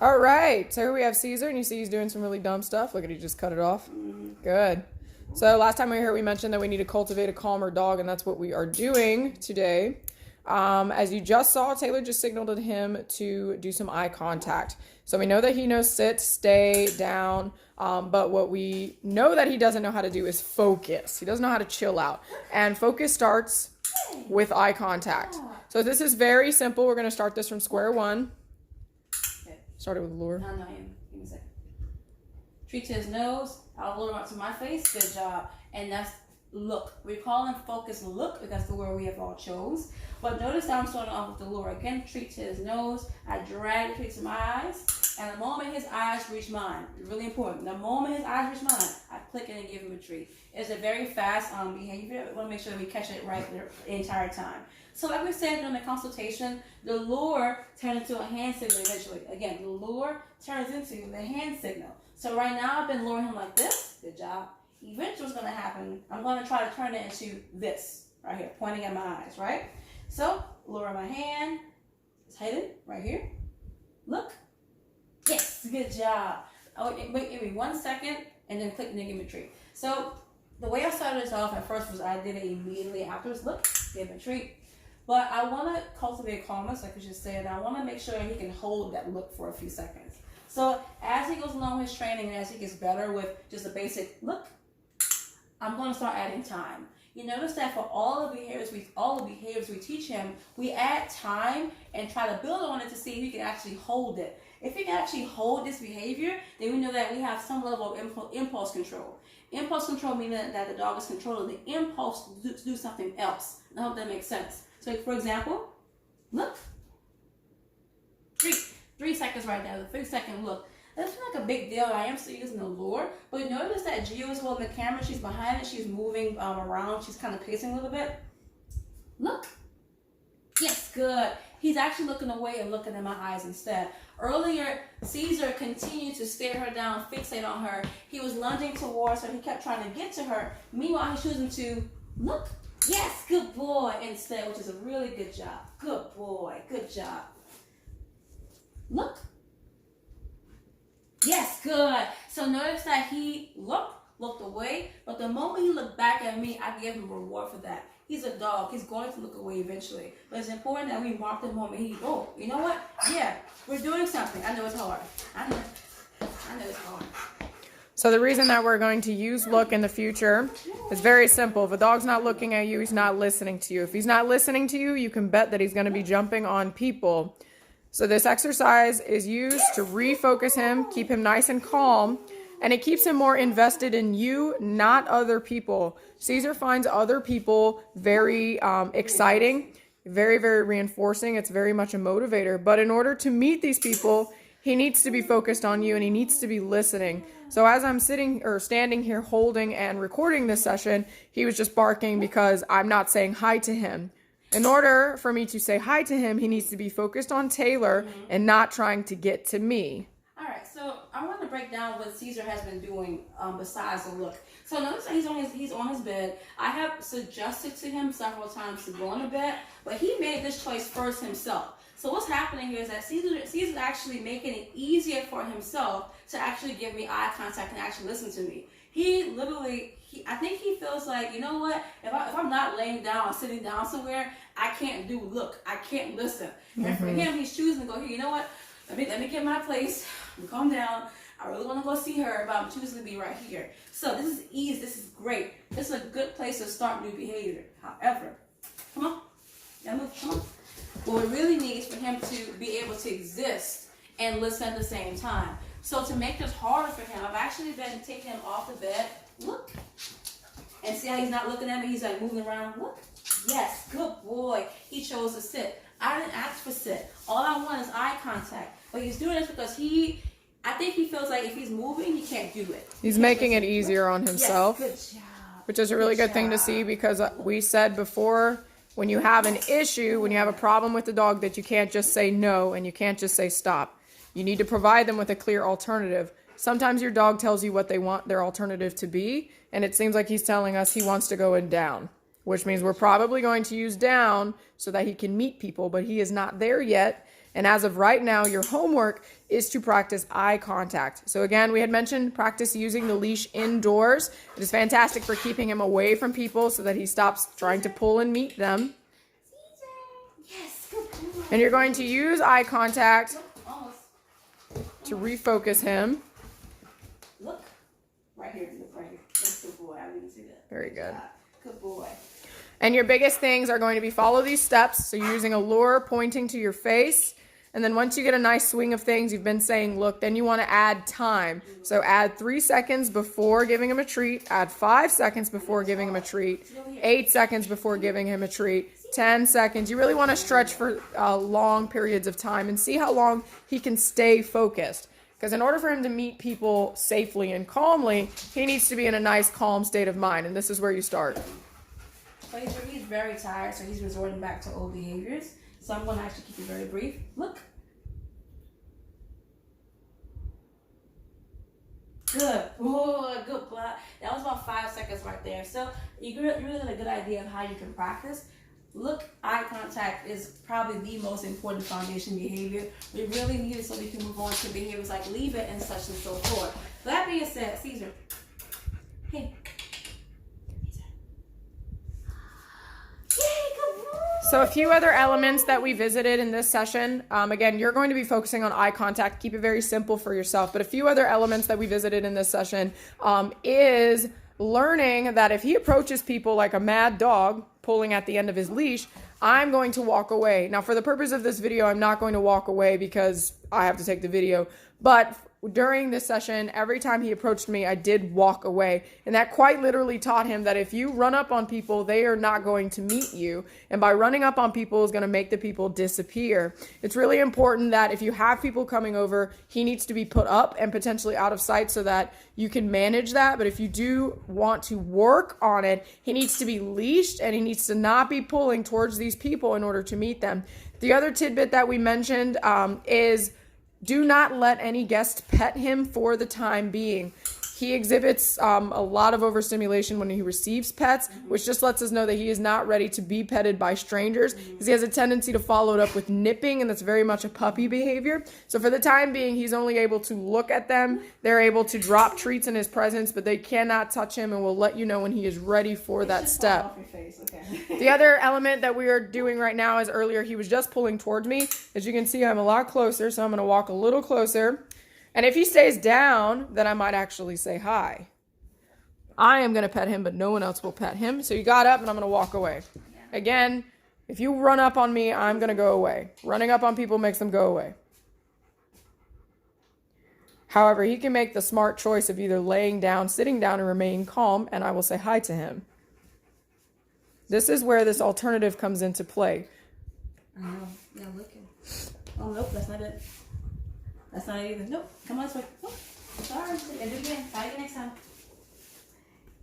All right, so here we have Caesar, and you see he's doing some really dumb stuff. Look at, he just cut it off. Good. So last time we were here, we mentioned that we need to cultivate a calmer dog, and that's what we are doing today. As you just saw, Taylor just signaled to him to do some eye contact. So we know that he knows sit, stay, down, but what we know that he doesn't know how to do is focus. He doesn't know how to chill out. And focus starts with eye contact. So this is very simple. We're going to start this from square one. Started with lure. No, give me a second. Treat to his nose. I'll lure him up to my face. Good job. And that's look. We call him focus look because that's the word we have all chose. But notice that I'm starting off with the lure. Again, treat to his nose. I drag the treat to my eyes. And the moment his eyes reach mine, really important. The moment his eyes reach mine, I click in and give him a treat. It's a very fast behavior. We want to make sure that we catch it right the entire time. So like we said during the consultation, the lure turns into a hand signal eventually. Again, the lure turns into the hand signal. So right now I've been luring him like this. Good job. Eventually what's going to happen, I'm going to try to turn it into this right here, pointing at my eyes, right? So lure my hand. It's hidden right here. Look. Yes, good job. Oh, wait, give me 1 second and then click and then give me a treat. So the way I started this off at first was I did it immediately afterwards. Look, give him a treat. But I want to cultivate calmness, like I just said. I want to make sure he can hold that look for a few seconds. So as he goes along his training and as he gets better with just a basic look, I'm going to start adding time. You notice that for all the behaviors we teach him, we add time and try to build on it to see if he can actually hold it. If he can actually hold this behavior, then we know that we have some level of impulse control. Impulse control meaning that the dog is controlling the impulse to do something else. I hope that makes sense. So, for example, look. 3 seconds right now, the 3-second look. That's not like a big deal. I am still using the lure, but notice that Gio is holding the camera. She's behind it. She's moving around. She's kind of pacing a little bit. Look. Yes, good. He's actually looking away and looking in my eyes instead. Earlier, Caesar continued to stare her down, fixate on her. He was lunging towards her. He kept trying to get to her. Meanwhile, he's choosing to look. Yes, good boy instead, which is a really good job. Good boy. Good job. Look. Yes, good. So notice that he looked away, but the moment he looked back at me, I gave him a reward for that. He's a dog. He's going to look away eventually. But it's important that we mark the moment you know what? Yeah, we're doing something. I know it's hard. I know it's hard. So the reason that we're going to use look in the future is very simple. If a dog's not looking at you, he's not listening to you. If he's not listening to you, you can bet that he's going to be jumping on people. So this exercise is used to refocus him, keep him nice and calm, and it keeps him more invested in you, not other people. Caesar finds other people very exciting, very, very reinforcing. It's very much a motivator. But in order to meet these people, he needs to be focused on you and he needs to be listening. So as I'm standing here holding and recording this session, he was just barking because I'm not saying hi to him. In order for me to say hi to him, he needs to be focused on Taylor and not trying to get to me. All right, so I want to break down what Caesar has been doing besides the look. So notice that he's on his bed. I have suggested to him several times to go on the bed, but he made this choice first himself. So what's happening here is that Caesar's actually making it easier for himself to actually give me eye contact and actually listen to me. I think he feels like, you know what, if I'm not laying down or sitting down somewhere, I can't look. I can't listen. And for him, he's choosing to go, here, you know what, let me get my place, calm down. I really want to go see her, but I'm choosing to be right here. So this is easy. This is great. This is a good place to start new behavior. However, come on. Come on. What we really need is for him to be able to exist and listen at the same time. So to make this harder for him, I've actually been taking him off the bed. Look. And see how he's not looking at me? He's like moving around. Look. Yes, good boy. He chose to sit. I didn't ask for sit. All I want is eye contact. But he's doing this because I think he feels like if he's moving, he can't do it. He's making it easier on himself. Yes, good job. Which is a really good thing to see because we said before, when you have an issue, when you have a problem with the dog, that you can't just say no and you can't just say stop. You need to provide them with a clear alternative. Sometimes your dog tells you what they want their alternative to be, and it seems like he's telling us he wants to go in down, which means we're probably going to use down so that he can meet people, but he is not there yet. And as of right now, your homework is to practice eye contact. So again, we had mentioned practice using the leash indoors. It is fantastic for keeping him away from people so that he stops trying to pull and meet them. Yes, good boy. And you're going to use eye contact to refocus him. Look. Right here. Look right here. That's good boy. I didn't see that. Very good. Good boy. And your biggest things are going to be follow these steps. So you're using a lure pointing to your face. And then once you get a nice swing of things, you've been saying, look, then you want to add time. So add 3 seconds before giving him a treat. Add 5 seconds before giving him a treat. 8 seconds before giving him a treat. 10 seconds. You really want to stretch for long periods of time and see how long he can stay focused. Because in order for him to meet people safely and calmly, he needs to be in a nice, calm state of mind. And this is where you start. So he's very tired, so he's resorting back to old behaviors. So I'm going to actually keep it very brief. Look. Good. Oh, good. That was about 5 seconds right there. So you really get a good idea of how you can practice. Look, eye contact is probably the most important foundation behavior. We really need it so we can move on to behaviors like leave it and such and so forth. That being said, Caesar. Hey. So a few other elements that we visited in this session. Again, you're going to be focusing on eye contact. Keep it very simple for yourself. But a few other elements that we visited in this session is learning that if he approaches people like a mad dog pulling at the end of his leash, I'm going to walk away. Now, for the purpose of this video, I'm not going to walk away because I have to take the video. But during this session, every time he approached me, I did walk away. And that quite literally taught him that if you run up on people, they are not going to meet you. And by running up on people is going to make the people disappear. It's really important that if you have people coming over, he needs to be put up and potentially out of sight so that you can manage that. But if you do want to work on it, he needs to be leashed and he needs to not be pulling towards these people in order to meet them. The other tidbit that we mentioned is do not let any guest pet him for the time being. He exhibits a lot of overstimulation when he receives pets, which just lets us know that he is not ready to be petted by strangers because he has a tendency to follow it up with nipping, and that's very much a puppy behavior. So for the time being, he's only able to look at them. They're able to drop treats in his presence, but they cannot touch him, and we'll let you know when he is ready for that step. The other element that we are doing right now is earlier he was just pulling towards me. As you can see, I'm a lot closer, so I'm going to walk a little closer. And if he stays down, then I might actually say hi. I am going to pet him, but no one else will pet him. So you got up, and I'm going to walk away. Again, if you run up on me, I'm going to go away. Running up on people makes them go away. However, he can make the smart choice of either laying down, sitting down, and remaining calm, and I will say hi to him. This is where this alternative comes into play. I know. Yeah, looking. Oh, nope, that's not it. That's not it either. Nope. Come on this way. Nope. Sorry. And do it again. Try it next time.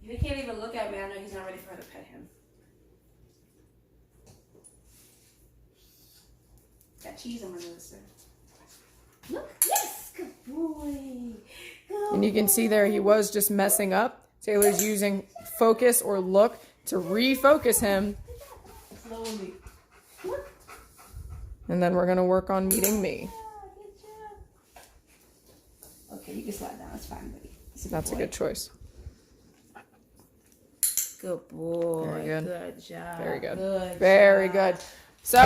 If he can't even look at me, I know he's not ready for her to pet him. Got cheese on my nose, sir. Look. Yes. Good boy. Good And you can see there he was just messing up. Taylor's using focus or look to refocus him. Slowly. Look. And then we're going to work on meeting me. Okay, you can slide down. That's fine, buddy. That's a good choice. Good boy. Very good. Good job. Very good. Good Very job. good. So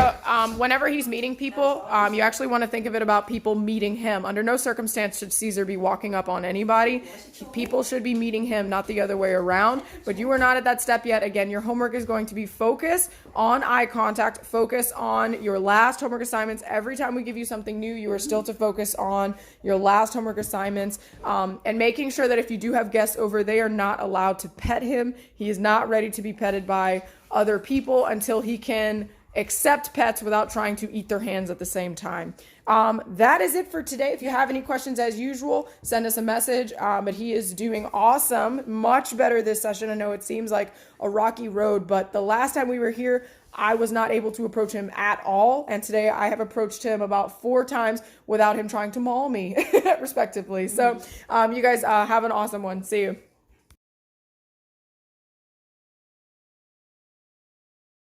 whenever he's meeting people, you actually want to think of it about people meeting him. Under no circumstance should Caesar be walking up on anybody. People should be meeting him, not the other way around. But you are not at that step yet. Again, your homework is going to be focus on eye contact, focus on your last homework assignments. Every time we give you something new, you are still to focus on your last homework assignments, and making sure that if you do have guests over, they are not allowed to pet him. He is not ready to be petted by other people until he can accept pets without trying to eat their hands at the same time. That is it for today. If you have any questions, as usual, send us a message. But he is doing awesome, much better this session. I know it seems like a rocky road, but the last time we were here, I was not able to approach him at all. And today I have approached him about 4 times without him trying to maul me, respectively. So you guys have an awesome one. See you.